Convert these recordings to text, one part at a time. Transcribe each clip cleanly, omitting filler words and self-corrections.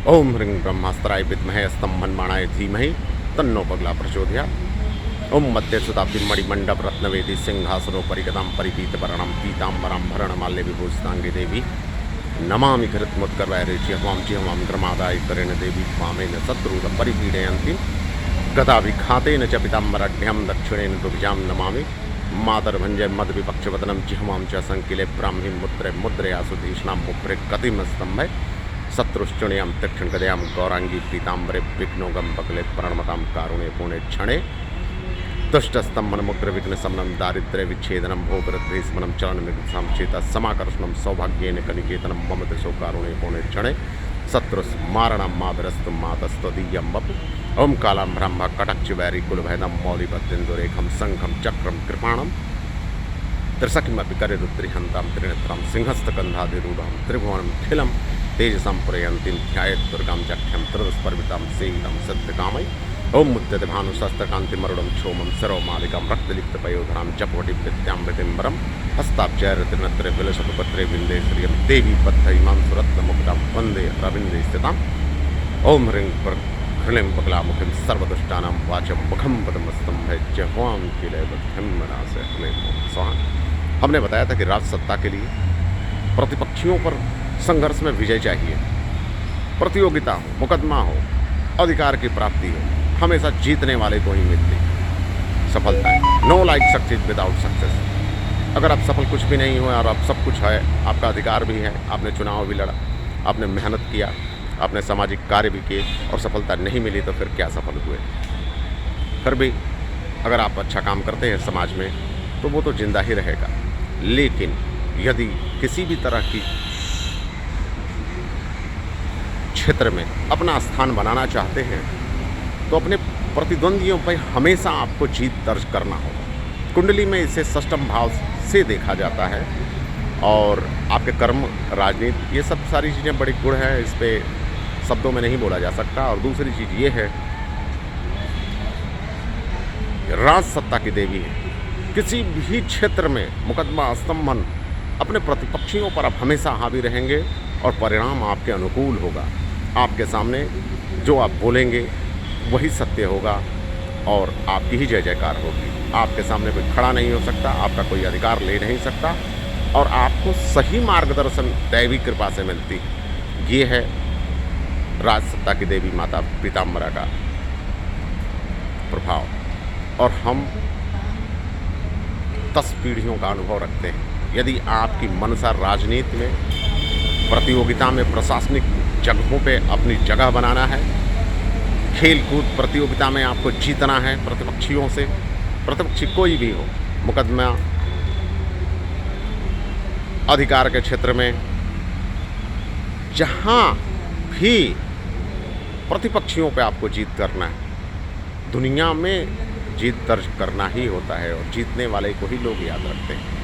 ओम ह्रीं ब्रह्मास्त्राय विद्महे स्तंभन्माणाय धीमहि तन्नो पगला प्रचोदयात्। ओम मध्य शताब्दी मणिमंडप रत्नवेदी सिंहासनोपरिगतां परिपीतवर्णं पीताम्बरां भरणमाल्य विभूषितांगे देवी नमामि घृतमुत्कर्वैरेचि हवां जिह्वां ग्रमादाय करेण देवी वामेन शत्रुरं परिपीडयन्तीं गदा विघातेन च पीताम्बराढ्यां दक्षिणेन दुर्जां नमामि मातर्भञ्जय मदविपक्षवदनं जिह्वां च संकिले ब्राह्मीं मुद्रया सुधीष्णां मुप्रे गतिमस्तम्भे शत्रुश्चुण्यां तीक्ष्णगदयां गौरांगी पीताम्बरे विघ्नोगं बकले प्रणमतां कारुण्ये पुणे क्षणे दुष्टस्तंभनमुग्र विघ्नशमनं दारिद्र्य विच्छेदनं भोगरद्वेषमनं चरणनिगृहं चेता समाकर्षणं सौभाग्येन कनिकेतनं मम दिशो कारुण्ये पुणे क्षणे शत्रुस्मारणं मातरस्तु मातस्त्वदीयं वपु ओं कालाम्भ्रां कटक्षवैरी कुलभैदं मौलिपत्यन्दुरेखं शङ्खं चक्रं कृपाणं त्रिशकिमपि करेरुद्रिहन्तां त्रिनेत्रं सिंहस्तकन्धाधिरूढं त्रिभुवनं खिलं तेजसां प्रयन्तीं ध्यायेत् दुर्गां जख्यं त्रिदस्पर्वितां सेयितां सत्यकामै ओं मुद्यतभानुशस्त्रकान्तिमरुडं क्षोमं सरोमालिकां रक्तलिप्तपयोधरां जपवटिविद्यामृतिम्बरं हस्ताब्जैरत्रिनत्रे विलसतुपत्रे विन्दे श्रियं देवी बद्धइमां सुरत्नमुकुटां वन्दे रविन्दे स्थिताम् ओं ह्रीं हृलिं पगलामुखीं सर्वदुष्टानां वाचं मुखं पदमस्तंभे जह्वां किलयबद्धिं मनासे हमें स्वाहा। हमने बताया था कि राज सत्ता के लिए प्रतिपक्षियों पर संघर्ष में विजय चाहिए, प्रतियोगिता हो, मुकदमा हो, अधिकार की प्राप्ति हो, हमेशा जीतने वाले को ही मिलती सफलता है। No life success without success. अगर आप सफल कुछ भी नहीं हुए और आप सब कुछ है, आपका अधिकार भी है, आपने चुनाव भी लड़ा, आपने मेहनत किया, आपने सामाजिक कार्य भी किए और सफलता नहीं मिली तो फिर क्या सफल हुए। फिर भी अगर आप अच्छा काम करते हैं समाज में तो वो तो जिंदा ही रहेगा, लेकिन यदि किसी भी तरह की क्षेत्र में अपना स्थान बनाना चाहते हैं तो अपने प्रतिद्वंदियों पर हमेशा आपको जीत दर्ज करना होगा। कुंडली में इसे षष्टम भाव से देखा जाता है और आपके कर्म, राजनीति, ये सब सारी चीज़ें बड़ी गुण है, इस पे शब्दों में नहीं बोला जा सकता। और दूसरी चीज़ ये है, राज सत्ता की देवी है। किसी भी क्षेत्र में मुकदमा, स्तंभन, अपने प्रतिपक्षियों पर आप हमेशा हावी रहेंगे और परिणाम आपके अनुकूल होगा। आपके सामने जो आप बोलेंगे वही सत्य होगा और आपकी ही जय जयकार होगी। आपके सामने कोई खड़ा नहीं हो सकता, आपका कोई अधिकार ले नहीं सकता और आपको सही मार्गदर्शन दैवी कृपा से मिलती है। ये है राज सत्ता की देवी माता पीताम्बरा का प्रभाव और हम 10 पीढ़ियों का अनुभव रखते हैं। यदि आपकी मनसा राजनीति में, प्रतियोगिता में, प्रशासनिक जगहों पे अपनी जगह बनाना है, खेल कूद प्रतियोगिता में आपको जीतना है प्रतिपक्षियों से, प्रतिपक्षी कोई भी हो, मुकदमा, अधिकार के क्षेत्र में, जहाँ भी प्रतिपक्षियों पे आपको जीत करना है, दुनिया में जीत दर्ज करना ही होता है और जीतने वाले को ही लोग याद रखते हैं।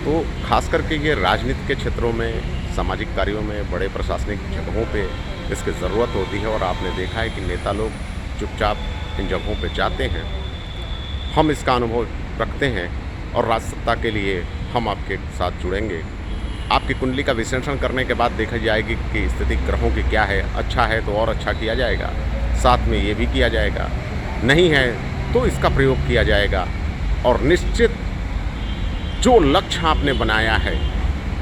तो खास करके ये राजनीति के क्षेत्रों में, सामाजिक कार्यों में, बड़े प्रशासनिक जगहों पे इसकी ज़रूरत होती है और आपने देखा है कि नेता लोग चुपचाप इन जगहों पे जाते हैं। हम इसका अनुभव रखते हैं और राज सत्ता के लिए हम आपके साथ जुड़ेंगे। आपकी कुंडली का विश्लेषण करने के बाद देखा जाएगी कि स्थिति ग्रहों की क्या है। अच्छा है तो और अच्छा किया जाएगा, साथ में ये भी किया जाएगा, नहीं है तो इसका प्रयोग किया जाएगा और निश्चित जो लक्ष्य आपने बनाया है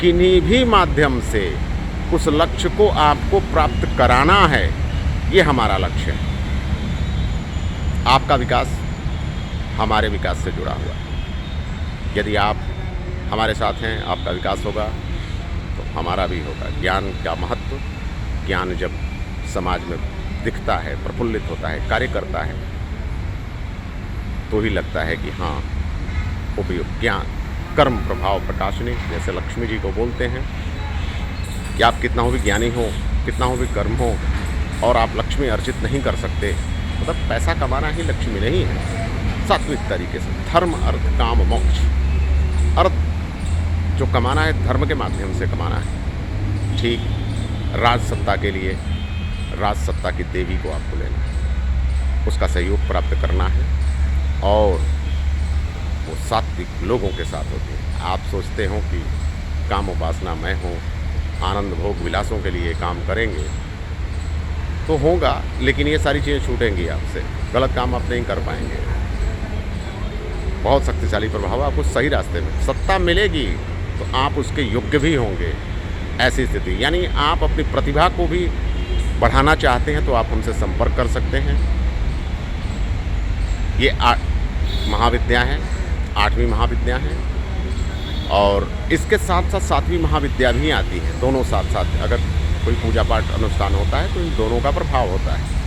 किन्हीं भी माध्यम से उस लक्ष्य को आपको प्राप्त कराना है, ये हमारा लक्ष्य है। आपका विकास हमारे विकास से जुड़ा हुआ है। यदि आप हमारे साथ हैं, आपका विकास होगा तो हमारा भी होगा। ज्ञान का महत्व, ज्ञान जब समाज में दिखता है, प्रफुल्लित होता है, कार्य करता है तो ही लगता है कि हाँ, उपयुक्त ज्ञान, कर्म प्रभाव प्रकाशनी, जैसे लक्ष्मी जी को बोलते हैं कि आप कितना हो भी ज्ञानी हो, कितना हो भी कर्म हो और आप लक्ष्मी अर्जित नहीं कर सकते, मतलब पैसा कमाना ही लक्ष्मी नहीं है। सात्विक तरीके से धर्म, अर्थ, काम, मोक्ष, अर्थ जो कमाना है धर्म के माध्यम से कमाना है। ठीक राज सत्ता के लिए राज सत्ता की देवी को आपको लेना है, उसका सहयोग प्राप्त करना है और वो सात्विक लोगों के साथ होती है। आप सोचते हो कि काम उपासना मैं हूँ, आनंद भोग विलासों के लिए काम करेंगे तो होगा, लेकिन ये सारी चीज़ें छूटेंगी आपसे, गलत काम आप नहीं कर पाएंगे। बहुत शक्तिशाली प्रभाव आपको सही रास्ते में, सत्ता मिलेगी तो आप उसके योग्य भी होंगे, ऐसी स्थिति। यानी आप अपनी प्रतिभा को भी बढ़ाना चाहते हैं तो आप हमसे संपर्क कर सकते हैं। ये महाविद्या है, 8वीं महाविद्या है, और इसके साथ साथ 7वीं महाविद्या भी आती है। दोनों साथ साथ अगर कोई पूजा पाठ अनुष्ठान होता है तो इन दोनों का प्रभाव होता है।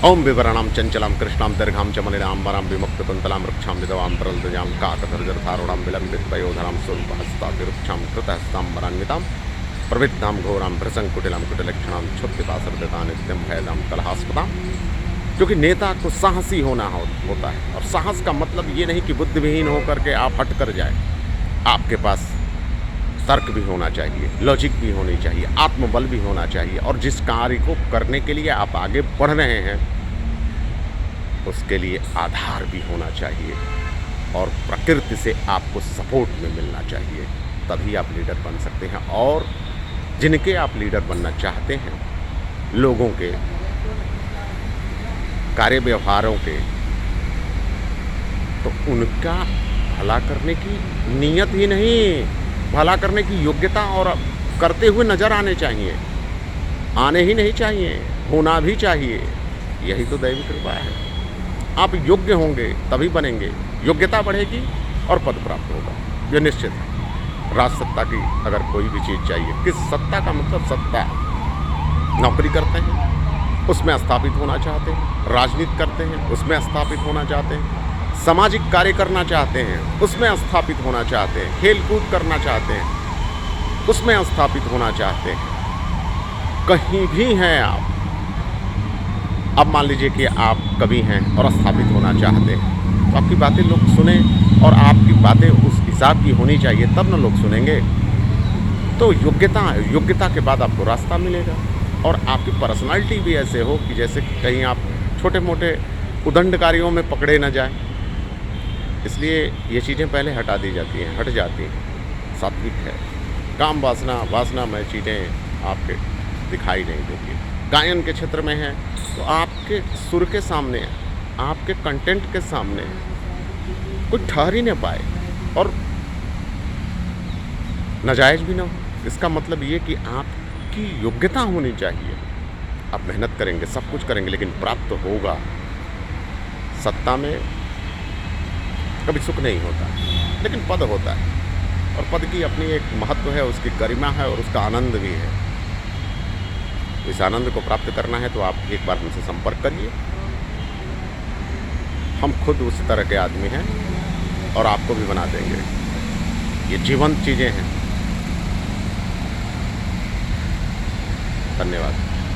ओम विवरणम चंचलम कृष्णाम दीर्घाम च मलिनाम वराम विमुक्त कुंतलाम वृक्षाम विधवाम तरलदजाम काकधर्जरथारूढ़ाम विलंबित पयोधराम स्वरूपहस्तातिरुक्षाम कृतहस्ताम वरान्विताम प्रविद्धाम घोराम भृसंकुटिलाम कुटिलक्षणाम क्षुत्पिपासर्दिता नित्यम भयदाम कलहास्पदाम। क्योंकि नेता को साहसी होना होता है, और साहस का मतलब ये नहीं कि बुद्धिविहीन होकर के आप हट कर जाए। आपके पास तर्क भी होना चाहिए, लॉजिक भी होनी चाहिए, आत्मबल भी होना चाहिए, और जिस कार्य को करने के लिए आप आगे बढ़ रहे हैं उसके लिए आधार भी होना चाहिए, और प्रकृति से आपको सपोर्ट में मिलना चाहिए। तभी आप लीडर बन सकते हैं। और जिनके आप लीडर बनना चाहते हैं, लोगों के कार्य व्यवहारों के, तो उनका भला करने की नीयत ही नहीं, भला करने की योग्यता और करते हुए नज़र आने चाहिए। आने ही नहीं चाहिए, होना भी चाहिए। यही तो दैवी कृपा है। आप योग्य होंगे तभी बनेंगे, योग्यता बढ़ेगी और पद प्राप्त होगा, यह निश्चित है। राज सत्ता की अगर कोई भी चीज़ चाहिए, किस सत्ता का मतलब सत्ता, नौकरी करते हैं उसमें स्थापित होना चाहते हैं, राजनीति करते हैं उसमें स्थापित होना चाहते हैं, सामाजिक कार्य करना चाहते हैं उसमें स्थापित होना चाहते हैं, खेल कूद करना चाहते हैं उसमें स्थापित होना चाहते हैं, कहीं भी हैं आप। अब मान लीजिए कि आप कवि हैं और स्थापित होना चाहते हैं, तो आपकी बातें लोग सुने, और आपकी बातें उस हिसाब की होनी चाहिए, तब न लोग सुनेंगे। तो योग्यता के बाद आपको रास्ता मिलेगा, और आपकी पर्सनालिटी भी ऐसे हो कि जैसे कहीं आप छोटे मोटे उदंड कार्यों में पकड़े न जाएं। इसलिए ये चीज़ें पहले हटा दी जाती हैं, हट जाती हैं। सात्विक है, काम वासना में चीज़ें आपके दिखाई नहीं देती। गायन के क्षेत्र में है तो आपके सुर के सामने, आपके कंटेंट के सामने कोई ठहर ही नहीं पाए और नाजायज़ भी ना हो। इसका मतलब ये कि आपकी योग्यता होनी चाहिए। आप मेहनत करेंगे, सब कुछ करेंगे, लेकिन प्राप्त होगा। सत्ता में कभी सुख नहीं होता, लेकिन पद होता है, और पद की अपनी एक महत्व है, उसकी गरिमा है और उसका आनंद भी है। इस आनंद को प्राप्त करना है तो आप एक बार हमसे संपर्क करिए। हम खुद उस तरह के आदमी हैं और आपको भी बना देंगे। ये जीवंत चीज़ें हैं। धन्यवाद।